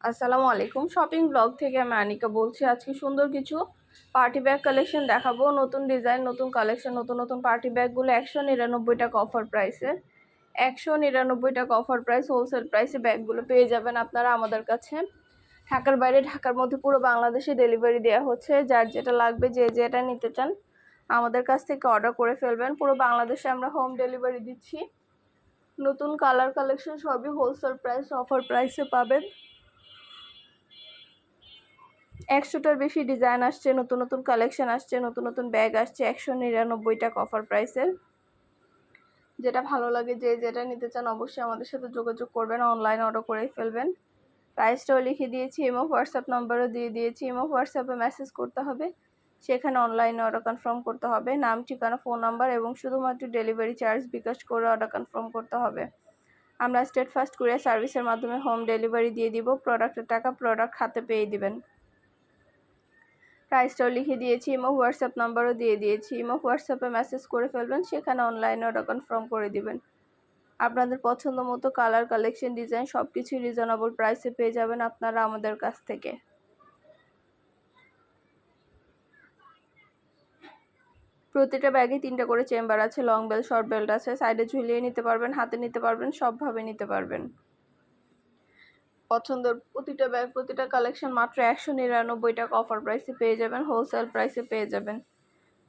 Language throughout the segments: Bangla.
আসসালামু আলাইকুম। শপিং ব্লগ থেকে আমি আনিকা বলছি। আজকে সুন্দর কিছু পার্টি ব্যাগ কালেকশন দেখাবো। নতুন ডিজাইন, নতুন কালেকশন, নতুন পার্টি ব্যাগগুলো 199 টাকা অফার প্রাইসে। 199 টাকা অফার প্রাইস, হোলসেল প্রাইসে ব্যাগগুলো পেয়ে যাবেন আপনারা আমাদের কাছে। ঢাকার বাইরে, ঢাকার মধ্যে পুরো বাংলাদেশে ডেলিভারি দেওয়া হচ্ছে। যার যেটা লাগবে, যে যেটা নিতে চান আমাদের কাছ থেকে অর্ডার করে ফেলবেন। পুরো বাংলাদেশে আমরা হোম ডেলিভারি দিচ্ছি। নতুন কালার কালেকশন সবই হোলসেল প্রাইস, অফার প্রাইসে পাবেন। 100টার বেশি ডিজাইন আসছে, নতুন কালেকশন আসছে, নতুন ব্যাগ আসছে 199 টাকা অফার প্রাইসের। যেটা ভালো লাগে, যে যেটা নিতে চান অবশ্যই আমাদের সাথে যোগাযোগ করবেন, অনলাইন অর্ডার করে ফেলবেন। প্রাইসটাও লিখে দিয়েছি, ইমো হোয়াটসঅ্যাপ নাম্বারও দিয়ে দিয়েছি। ইমো হোয়াটসঅ্যাপে মেসেজ করতে হবে, সেখানে অনলাইনে অর্ডার কনফার্ম করতে হবে। নাম, ঠিকানা, ফোন নাম্বার এবং শুধুমাত্র ডেলিভারি চার্জ বিকাশ করে অর্ডার কনফার্ম করতে হবে। আমরা স্টেট ফাস্ট কুরিয়ার সার্ভিসের মাধ্যমে হোম ডেলিভারি দিয়ে দিব। প্রোডাক্টের টাকা প্রোডাক্ট হাতে পেয়ে দিবেন। প্রাইসটাও লিখে দিয়েছি, ইমো হোয়াটসঅ্যাপ নাম্বারও দিয়ে দিয়েছি। ইমো হোয়াটসঅ্যাপে মেসেজ করে ফেলবেন, সেখানে অনলাইনে অর্ডার কনফার্ম করে দিবেন। আপনাদের পছন্দ মতো কালার, কালেকশন, ডিজাইন সব কিছুই রিজনেবল প্রাইসে পেয়ে যাবেন আপনারা আমাদের কাছ থেকে। প্রতিটা ব্যাগে 3টা করে চেম্বার আছে, লং বেল্ট, শর্ট বেল্ট আছে। সাইডে ঝুলিয়ে নিতে পারবেন, হাতে নিতে পারবেন, সবভাবে নিতে পারবেন। পছন্দের প্রতিটা ব্যাগ, প্রতিটা কালেকশন মাত্র 199 টাকা অফার প্রাইসে পেয়ে যাবেন, হোলসেল প্রাইসে পেয়ে যাবেন।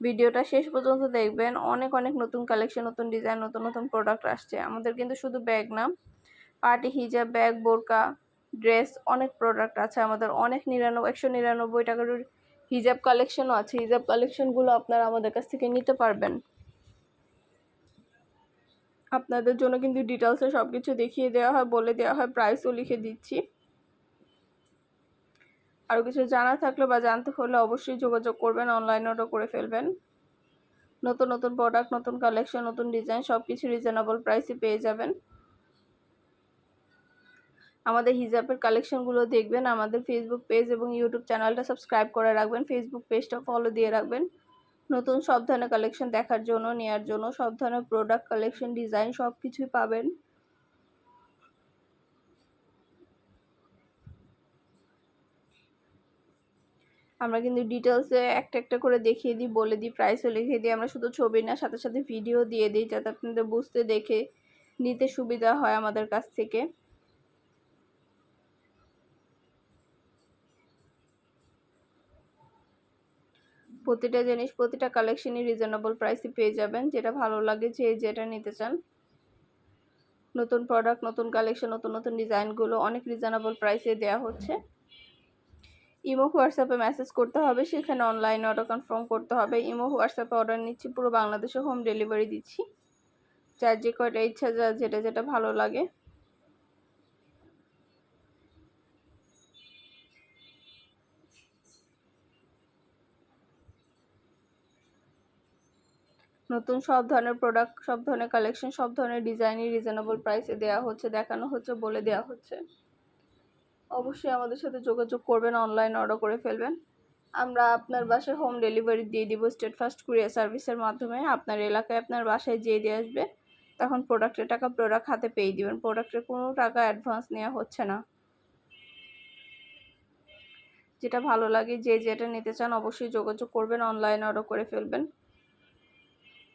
ভিডিওটা শেষ পর্যন্ত দেখবেন। অনেক নতুন কালেকশন, নতুন ডিজাইন, নতুন প্রোডাক্ট আসছে আমাদের। কিন্তু শুধু ব্যাগ না, পার্টি হিজাব, ব্যাগ, বোরকা, ড্রেস, অনেক প্রোডাক্ট আছে আমাদের। 199 টাকার হিজাব কালেকশনও আছে। হিজাব কালেকশনগুলো আপনারা আমাদের কাছ থেকে নিতে পারবেন। আপনাদের জন্য কিন্তু ডিটেলসে সব কিছু দেখিয়ে দেওয়া হয়, বলে দেওয়া হয়, প্রাইসও লিখে দিচ্ছি। আরও কিছু জানা থাকলে বা জানতে হলে অবশ্যই যোগাযোগ করবেন, অনলাইন অর্ডার করে ফেলবেন। নতুন প্রোডাক্ট, নতুন কালেকশন, নতুন ডিজাইন সব কিছু রিজনেবল প্রাইসে পেয়ে যাবেন। আমাদের হিজাবের কালেকশনগুলো দেখবেন। আমাদের ফেসবুক পেজ এবং ইউটিউব চ্যানেলটা সাবস্ক্রাইব করে রাখবেন, ফেসবুক পেজটা ফলো দিয়ে রাখবেন। নতুন সব ধরনের কালেকশন দেখার জন্য, নেওয়ার জন্য, সব ধরনের প্রোডাক্ট, কালেকশন, ডিজাইন সব কিছুই পাবেন। আমরা কিন্তু ডিটেলসে একটা করে দেখিয়ে দিই, বলে দিই, প্রাইসও লিখে দিই। আমরা শুধু ছবি না, সাথে ভিডিও দিয়ে দিই, যাতে আপনাদের বুঝতে, দেখে নিতে সুবিধা হয় আমাদের কাছ থেকে। প্রতিটা জিনিস, প্রতিটা কালেকশনই রিজনেবল প্রাইসে পেয়ে যাবেন। যেটা ভালো লাগে, যে যেটা নিতে চান। নতুন প্রোডাক্ট, নতুন কালেকশন, নতুন ডিজাইনগুলো অনেক রিজনেবল প্রাইসে দেওয়া হচ্ছে। ইমো হোয়াটসঅ্যাপে মেসেজ করতে হবে, সেখানে অনলাইনে অর্ডার কনফার্ম করতে হবে। ইমো হোয়াটসঅ্যাপে অর্ডার নিচ্ছি, পুরো বাংলাদেশে হোম ডেলিভারি দিচ্ছি। যার যে কয়টা ইচ্ছা, যার যেটা ভালো লাগে। নতুন সব ধরনের প্রোডাক্ট, সব ধরনের কালেকশন, সব ধরনের ডিজাইনই রিজনেবল প্রাইসে দেওয়া হচ্ছে, দেখানো হচ্ছে, বলে দেওয়া হচ্ছে। অবশ্যই আমাদের সাথে যোগাযোগ করবেন, অনলাইন অর্ডার করে ফেলবেন। আমরা আপনার বাসায় হোম ডেলিভারি দিয়ে দিব স্টেট ফাস্ট কুরিয়ার সার্ভিসের মাধ্যমে। আপনার এলাকায়, আপনার বাসায় যেয়ে দিয়ে আসবে, তখন প্রোডাক্টের টাকা প্রোডাক্ট হাতে পেয়ে দিবেন। প্রোডাক্টের কোনো টাকা অ্যাডভান্স নেওয়া হচ্ছে না। যেটা ভালো লাগে, যে যেটা নিতে চান অবশ্যই যোগাযোগ করবেন, অনলাইন অর্ডার করে ফেলবেন।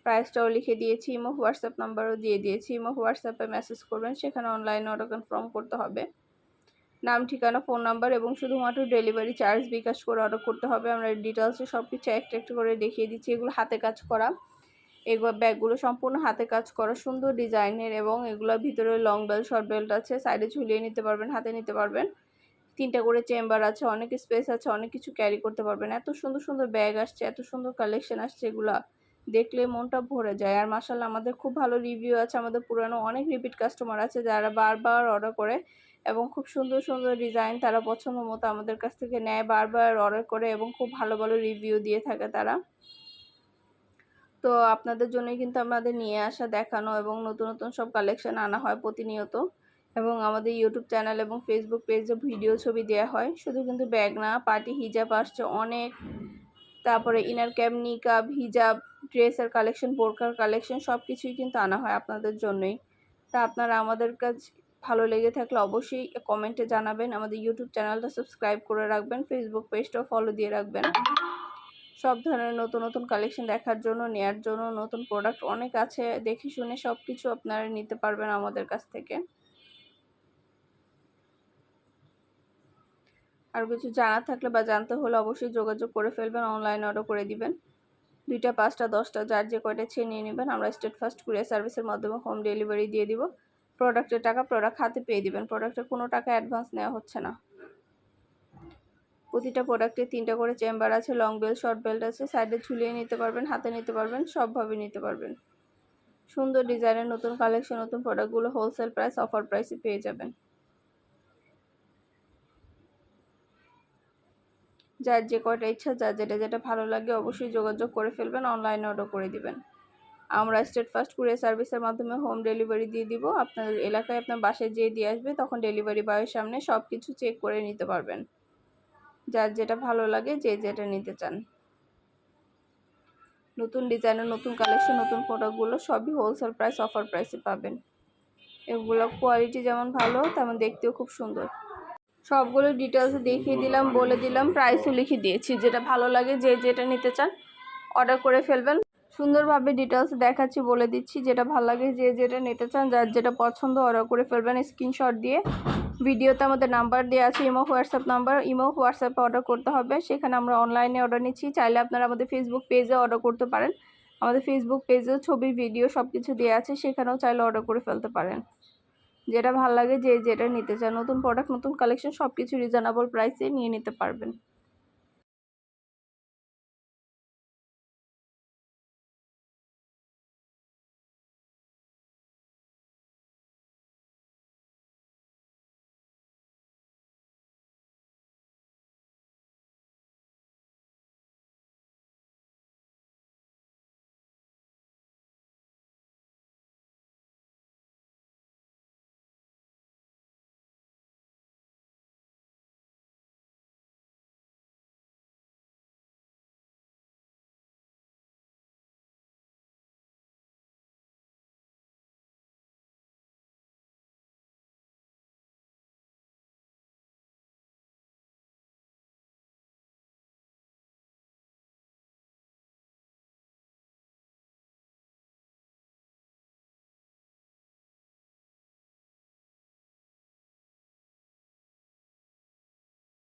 প্রাইসটাও লিখে দিয়েছি, ইমো হোয়াটসঅ্যাপ নাম্বারও দিয়ে দিয়েছি। ইমো হোয়াটসঅ্যাপে মেসেজ করবেন, সেখানে অনলাইন অর্ডার কনফার্ম করতে হবে। নাম, ঠিকানা, ফোন নাম্বার এবং শুধুমাত্র ডেলিভারি চার্জ বিকাশ করে অর্ডার করতে হবে। আমরা ডিটেলসে সব কিছু একটা করে দেখিয়ে দিচ্ছি। এগুলো হাতে কাজ করা, এগুলো ব্যাগগুলো সম্পূর্ণ হাতে কাজ করা, সুন্দর ডিজাইনের, এবং এগুলোর ভিতরে লং বেল্ট, শর্ট বেল্ট আছে। সাইডে ঝুলিয়ে নিতে পারবেন, হাতে নিতে পারবেন। 3টা করে চেম্বার আছে, অনেক স্পেস আছে, অনেক কিছু ক্যারি করতে পারবেন। এত সুন্দর ব্যাগ আসছে, এত সুন্দর কালেকশন আসছে, এগুলা দেখলে মনটা ভরে যায়। আর মাশাআল্লাহ আমাদের খুব ভালো রিভিউ আছে। আমাদের পুরানো অনেক রিপিট কাস্টমার আছে, যারা বারবার অর্ডার করে এবং খুব সুন্দর ডিজাইন তারা পছন্দ মতো আমাদের কাছ থেকে নেয়, বারবার অর্ডার করে এবং খুব ভালো রিভিউ দিয়ে থাকে তারা। তো আপনাদের জন্যই কিন্তু আমাদের নিয়ে আসা, দেখানো এবং নতুন সব কালেকশন আনা হয় প্রতিনিয়ত। এবং আমাদের ইউটিউব চ্যানেল এবং ফেসবুক পেজে ভিডিও, ছবি দেওয়া হয়। শুধু কিন্তু ব্যাগ না, পার্টি হিজাব আসছে অনেক, তারপরে ইনার ক্যাপ, নিকাব, হিজাব, ড্রেসের কালেকশন, বোরকার কালেকশন সব কিছুই কিন্তু আনা হয় আপনাদের জন্যই। তা আপনারা আমাদের কাছে ভালো লেগে থাকলে অবশ্যই কমেন্টে জানাবেন। আমাদের ইউটিউব চ্যানেলটা সাবস্ক্রাইব করে রাখবেন, ফেসবুক পেজটাও ফলো দিয়ে রাখবেন। সব ধরনের নতুন নতুন কালেকশন দেখার জন্য, নেয়ার জন্য। নতুন প্রোডাক্ট অনেক আছে, দেখে শুনে সব কিছু আপনারা নিতে পারবেন আমাদের কাছ থেকে। আর কিছু জানা থাকলে বা জানতে হলে অবশ্যই যোগাযোগ করে ফেলবেন, অনলাইন অর্ডার করে দিবেন। 2টা 5টা 10টা যার যে কয়টা ইচ্ছে নিয়ে নেবেন। আমরা স্টেট ফার্স্ট কুরিয়ার সার্ভিসের মাধ্যমে হোম ডেলিভারি দিয়ে দিব। প্রোডাক্টের টাকা প্রোডাক্ট হাতে পেয়ে দিবেন। প্রোডাক্টের কোনো টাকা অ্যাডভান্স নেওয়া হচ্ছে না। প্রতিটা প্রোডাক্টে 3টা করে চেম্বার আছে, লং বেল্ট, শর্ট বেল্ট আছে। সাইডে ঝুলিয়ে নিতে পারবেন, হাতে নিতে পারবেন, সবভাবে নিতে পারবেন। সুন্দর ডিজাইনের নতুন কালেকশন, নতুন প্রোডাক্টগুলো হোলসেল প্রাইস, অফার প্রাইসে পেয়ে যাবেন। যার যে কয়টা ইচ্ছা, যার যেটা ভালো লাগে অবশ্যই যোগাযোগ করে ফেলবেন, অনলাইনে অর্ডার করে দিবেন। আমরা স্টেট ফার্স্ট কুরিয়ার সার্ভিসের মাধ্যমে হোম ডেলিভারি দিয়ে দিব। আপনার এলাকায় আপনার বাসায় যেয়ে দিয়ে আসবে, তখন ডেলিভারি বয়ের সামনে সব কিছু চেক করে নিতে পারবেন। যার যেটা ভালো লাগে, যে যেটা নিতে চান। নতুন ডিজাইনের নতুন কালেকশন, নতুন প্রোডাক্টগুলো সবই হোলসেল প্রাইস, অফার প্রাইসে পাবেন। এগুলো কোয়ালিটি যেমন ভালো, তেমন দেখতেও খুব সুন্দর। সবগুলো ডিটেলস দেখিয়ে দিলাম, বলে দিলাম, প্রাইসও লিখে দিয়েছি। যেটা ভালো লাগে, যে যেটা নিতে চান অর্ডার করে ফেলবেন। সুন্দরভাবে ডিটেলস দেখাচ্ছি, বলে দিচ্ছি। যেটা ভালো লাগে, যে যেটা নিতে চান, যার যেটা পছন্দ অর্ডার করে ফেলবেন স্ক্রিনশট দিয়ে। ভিডিওতে আমাদের নাম্বার দেওয়া আছে, ইমো হোয়াটসঅ্যাপ নাম্বার। ইমো হোয়াটসঅ্যাপে অর্ডার করতে হবে, সেখানে আমরা অনলাইনে অর্ডার নিচ্ছি। চাইলে আপনারা আমাদের ফেসবুক পেজে অর্ডার করতে পারেন। আমাদের ফেসবুক পেজেও ছবি, ভিডিও সব কিছু দেওয়া আছে, সেখানেও চাইলে অর্ডার করে ফেলতে পারেন। যেটা ভালো লাগে, যে যেটা নিতে চান, নতুন প্রোডাক্ট, নতুন কালেকশন সব কিছু রিজনেবল প্রাইসে নিয়ে নিতে পারবেন।